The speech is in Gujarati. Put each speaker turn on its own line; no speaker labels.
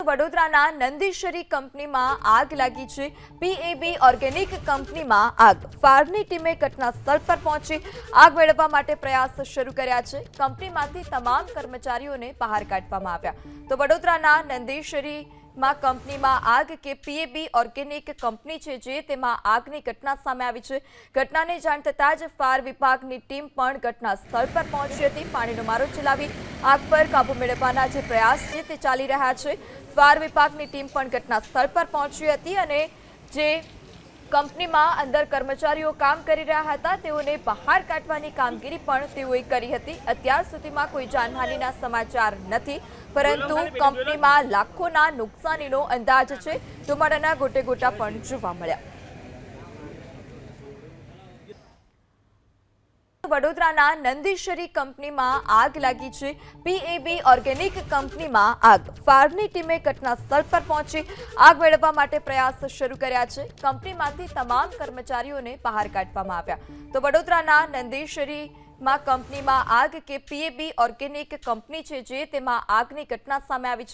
વડોદરાના નંદીશ્વરી કંપનીમાં આગ લાગી છે। પીએબી ઓર્ગેનિક કંપનીમાં આગ। ફાયરની ટીમે ઘટના સ્થળ પર પહોંચી આગ મેળવવા માટે પ્રયાસ શરૂ કર્યા છે। કંપનીમાંથી તમામ કર્મચારીઓને બહાર કાઢવામાં આવ્યા। તો વડોદરાના નંદીશ્વરીમાં કંપનીમાં આગ કે પીએબી ઓર્ગેનિક કંપની છે જે તેમાં આગની ઘટના સામે આવી છે। ઘટનાની જાણ થતાં જ ફાયર વિભાગની ટીમ પણ ઘટના સ્થળ પર પહોંચી હતી। પાણીનો મારો ચલાવી આગ પર કાબુ મેળવવાના જે પ્રયાસ છે તે ચાલી રહ્યા છે। ફાયર વિભાગની ટીમ પણ ઘટના સ્થળ પર પહોંચી હતી અને જે કંપનીમાં અંદર કર્મચારીઓ કામ કરી રહ્યા હતા તેઓને બહાર કાઢવાની કામગીરી પણ તેઓએ કરી હતી। અત્યાર સુધીમાં કોઈ જાનહાનિના સમાચાર નથી, પરંતુ કંપનીમાં લાખોના નુકસાનીનો અંદાજ છે। ધુમાડાના ગોટે ગોટા પણ જોવા મળ્યા। વડોદરાના નંદીશ્વરી કંપનીમાં આગ લાગી છે। પીએબી ઓર્ગેનિક કંપનીમાં આગ। ફાયરની ટીમે ઘટના સ્થળ પર પહોંચી આગ મેળવવા માટે પ્રયાસ શરૂ કર્યા છે। કંપનીમાંથી તમામ કર્મચારીઓને બહાર કાઢવામાં આવ્યા। તો વડોદરાના નંદીશ્વરીમાં કંપનીમાં આગ કે પીએબી ઓર્ગેનિક કંપની છે જે તેમાં આગની ઘટના સામે આવી છે।